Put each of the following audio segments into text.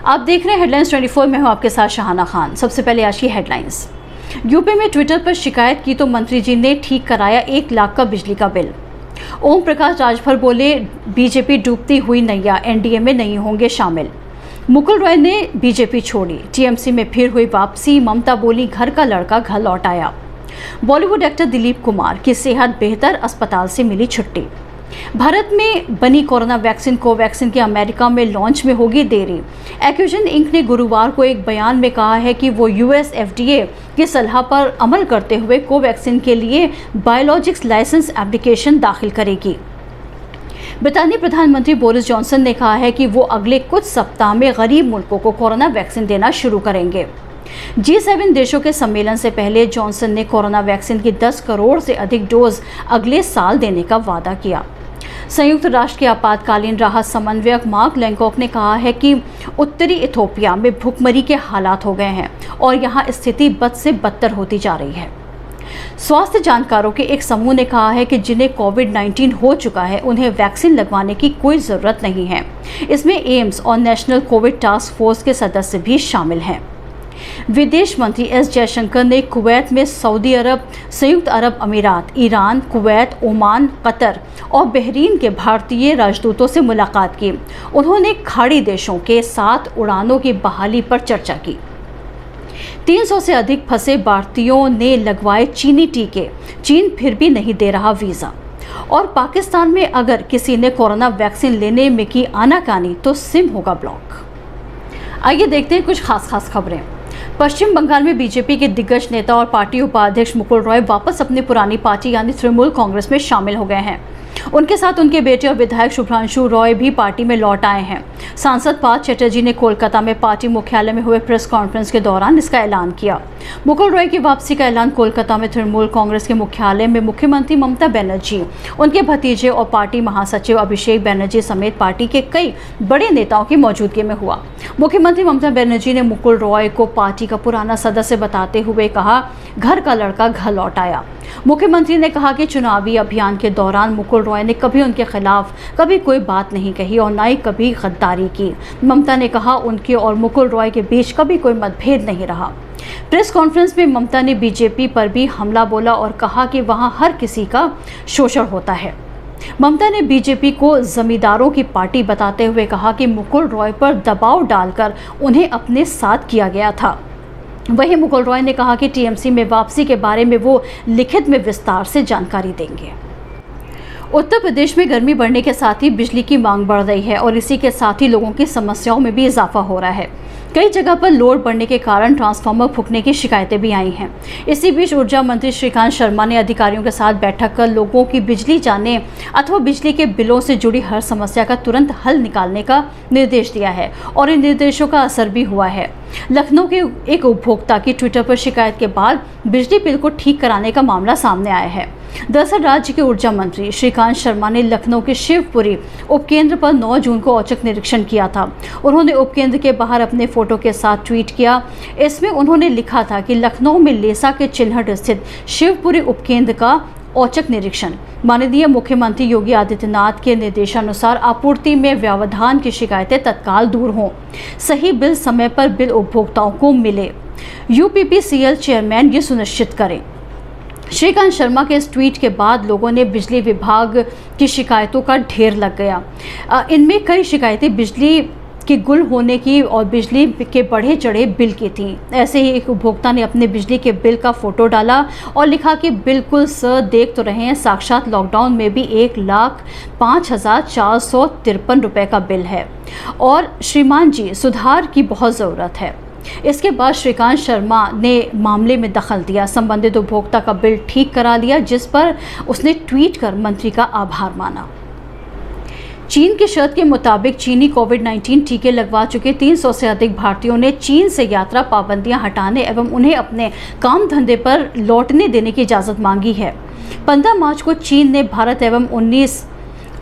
आप देख रहे हैं हेडलाइंस 24। मैं हूं आपके साथ शाहाना खान। सबसे पहले आज की हेडलाइंस। यूपी में ट्विटर पर शिकायत की तो मंत्री जी ने ठीक कराया 1 लाख का बिजली का बिल। ओम प्रकाश राजभर बोले बीजेपी डूबती हुई नैया, एनडीए में नहीं होंगे शामिल। मुकुल रॉय ने बीजेपी छोड़ी, टीएमसी में फिर हुई वापसी। ममता बोली घर का लड़का घर लौट आया। बॉलीवुड एक्टर दिलीप कुमार की सेहत बेहतर, अस्पताल से मिली छुट्टी। भारत में बनी कोरोना वैक्सीन कोवैक्सीन के अमेरिका में लॉन्च में होगी देरी। एक्यूजन इंक ने गुरुवार को एक बयान में कहा है कि वो यूएस एफडीए की सलाह पर अमल करते हुए कोवैक्सीन के लिए बायोलॉजिक्स लाइसेंस एप्लीकेशन दाखिल करेगी। ब्रितानी प्रधानमंत्री बोरिस जॉनसन ने कहा है कि वो अगले कुछ सप्ताह में गरीब मुल्कों को कोरोना वैक्सीन देना शुरू करेंगे। G7 देशों के सम्मेलन से पहले जॉनसन ने कोरोना वैक्सीन की 10 करोड़ से अधिक डोज अगले साल देने का वादा किया। संयुक्त राष्ट्र के आपातकालीन राहत समन्वयक मार्क लैंकॉक ने कहा है कि उत्तरी इथोपिया में भूखमरी के हालात हो गए हैं और यहाँ स्थिति बद से बदतर होती जा रही है। स्वास्थ्य जानकारों के एक समूह ने कहा है कि जिन्हें कोविड-19 हो चुका है उन्हें वैक्सीन लगवाने की कोई ज़रूरत नहीं है। इसमें एम्स और नेशनल कोविड टास्क फोर्स के सदस्य भी शामिल हैं। विदेश मंत्री एस जयशंकर ने कुवैत में सऊदी अरब, संयुक्त अरब अमीरात, ईरान, कुवैत, ओमान, कतर और बहरीन के भारतीय राजदूतों से मुलाकात की। उन्होंने खाड़ी देशों के साथ उड़ानों की बहाली पर चर्चा की। 300 से अधिक फंसे भारतीयों ने लगवाए चीनी टीके, चीन फिर भी नहीं दे रहा वीज़ा। और पाकिस्तान में अगर किसी ने कोरोना वैक्सीन लेने में की आनाकानी तो सिम होगा ब्लॉक। आइए देखते हैं कुछ खास खबरें। पश्चिम बंगाल में बीजेपी के दिग्गज नेता और पार्टी उपाध्यक्ष मुकुल रॉय वापस अपनी पुरानी पार्टी यानी तृणमूल कांग्रेस में शामिल हो गए हैं। उनके साथ उनके बेटे और विधायक शुभ्रांशु रॉय भी पार्टी में लौट आए हैं। सांसद पार्थ चटर्जी ने कोलकाता में पार्टी मुख्यालय में हुए प्रेस कॉन्फ्रेंस के दौरान इसका ऐलान किया। मुकुल रॉय की वापसी का ऐलान कोलकाता में तृणमूल कांग्रेस के मुख्यालय में मुख्यमंत्री ममता बनर्जी, उनके भतीजे और पार्टी महासचिव अभिषेक बनर्जी समेत पार्टी के कई बड़े नेताओं की मौजूदगी में हुआ। मुख्यमंत्री ममता बनर्जी ने मुकुल रॉय को पार्टी का पुराना सदस्य बताते हुए कहा, घर का लड़का घर लौट आया। मुख्यमंत्री ने कहा कि चुनावी अभियान के दौरान मुकुल रॉय ने कभी उनके खिलाफ कभी कोई बात नहीं कही और ना ही कभी गद्दारी की। ममता ने कहा उनके और मुकुल रॉय के बीच कभी कोई मतभेद नहीं रहा। प्रेस कॉन्फ्रेंस में ममता ने बीजेपी पर भी हमला बोला और कहा कि वहां हर किसी का शोषण होता है। ममता ने बीजेपी को जमींदारों की पार्टी बताते हुए कहा कि मुकुल रॉय पर दबाव डालकर उन्हें अपने साथ किया गया था। वहीं मुकुल रॉय ने कहा कि टीएमसी में वापसी के बारे में वो लिखित में विस्तार से जानकारी देंगे। उत्तर प्रदेश में गर्मी बढ़ने के साथ ही बिजली की मांग बढ़ रही है और इसी के साथ ही लोगों की समस्याओं में भी इजाफा हो रहा है। कई जगह पर लोड बढ़ने के कारण ट्रांसफार्मर फूंकने की शिकायतें भी आई हैं। इसी बीच ऊर्जा मंत्री श्रीकांत शर्मा ने अधिकारियों के साथ बैठक कर लोगों की बिजली जाने अथवा बिजली के बिलों से जुड़ी हर समस्या का तुरंत हल निकालने का निर्देश दिया है और इन निर्देशों का असर भी हुआ है। लखनऊ के एक उपभोक्ता की ट्विटर पर शिकायत के बाद बिजली बिल को ठीक कराने का मामला सामने आया है। दरअसल राज्य के ऊर्जा मंत्री श्रीकांत शर्मा ने लखनऊ के शिवपुरी उपकेंद्र पर 9 जून को औचक निरीक्षण किया था। उन्होंने उपकेंद्र के बाहर अपने फोटो के साथ ट्वीट किया। इसमें उन्होंने लिखा था कि लखनऊ में लेसा के चिल्हट स्थित शिवपुरी उपकेंद्र का औचक निरीक्षण। माननीय मुख्यमंत्री योगी आदित्यनाथ के निर्देशानुसार आपूर्ति में व्यवधान की शिकायतें तत्काल दूर हों, सही बिल समय पर बिल उपभोक्ताओं को मिले। यूपीपीसीएल चेयरमैन ये सुनिश्चित करें। श्रीकांत शर्मा के इस ट्वीट के बाद लोगों ने बिजली विभाग की शिकायतों का ढेर लग गया। इनमें कई शिकायतें बिजली के गुल होने की और बिजली के बढ़े चढ़े बिल की थी। ऐसे ही एक उपभोक्ता ने अपने बिजली के बिल का फोटो डाला और लिखा कि बिल्कुल सर देख तो रहे हैं, साक्षात लॉकडाउन में भी 1,05,453 रुपये का बिल है और श्रीमान जी सुधार की बहुत ज़रूरत है। इसके बाद श्रीकांत शर्मा ने मामले में दखल दिया, संबंधित उपभोक्ता का बिल ठीक करा लिया, जिस पर उसने ट्वीट कर मंत्री का आभार माना। चीन की शर्त के मुताबिक चीनी कोविड-19 टीके लगवा चुके 300 से अधिक भारतीयों ने चीन से यात्रा पाबंदियां हटाने एवं उन्हें अपने काम धंधे पर लौटने देने की इजाज़त मांगी है। 15 मार्च को चीन ने भारत एवं 19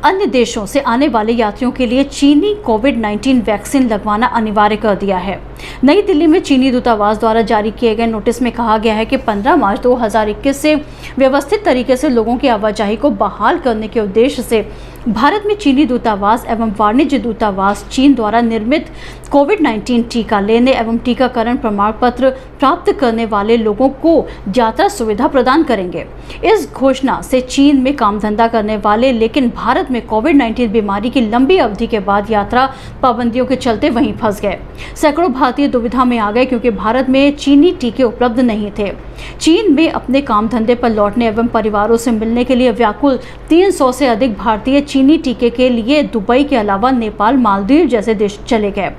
अन्य देशों से आने वाले यात्रियों के लिए चीनी कोविड-19 वैक्सीन लगवाना अनिवार्य कर दिया है। नई दिल्ली में चीनी दूतावास द्वारा जारी किए गए नोटिस में कहा गया है कि 15 मार्च 2021 से व्यवस्थित तरीके से लोगों की आवाजाही को बहाल करने के उद्देश्य से भारत में चीनी दूतावास एवं वाणिज्य दूतावास चीन द्वारा निर्मित कोविड-19 टीका लेने एवं टीकाकरण प्रमाण पत्र प्राप्त करने वाले लोगों को यात्रा सुविधा प्रदान करेंगे। इस घोषणा से चीन में काम धंधा करने वाले लेकिन भारत में कोविड-19 बीमारी की लंबी अवधि के बाद यात्रा पाबंदियों के चलते वहीं फंस गए। सैकड़ों भारतीय दुविधा में आ गए क्योंकि भारत में चीनी टीके उपलब्ध नहीं थे। चीन में अपने काम धंधे पर लौटने एवं परिवारों से मिलने के लिए व्याकुल 300 से अधिक भारतीय चीनी टीके के लिए दुबई के अलावा नेपाल, मालदीव जैसे देश चले गए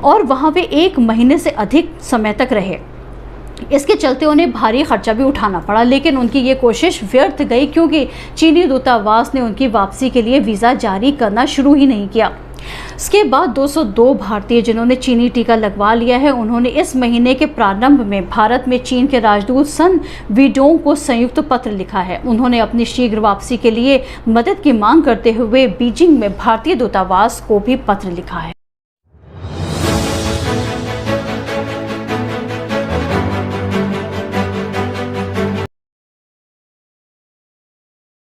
और वहां वे 1 महीने से अधिक समय तक रहे। इसके चलते उन्हें भारी खर्चा भी उठाना पड़ा, लेकिन उनकी ये कोशिश व्यर्थ गई क्योंकि चीनी दूतावास ने उनकी वापसी के लिए वीज़ा जारी करना शुरू ही नहीं किया। इसके बाद 202 भारतीय जिन्होंने चीनी टीका लगवा लिया है, उन्होंने इस महीने के प्रारंभ में भारत में चीन के राजदूत सन वीडोंग को संयुक्त पत्र लिखा है। उन्होंने अपनी शीघ्र वापसी के लिए मदद की मांग करते हुए बीजिंग में भारतीय दूतावास को भी पत्र लिखा है।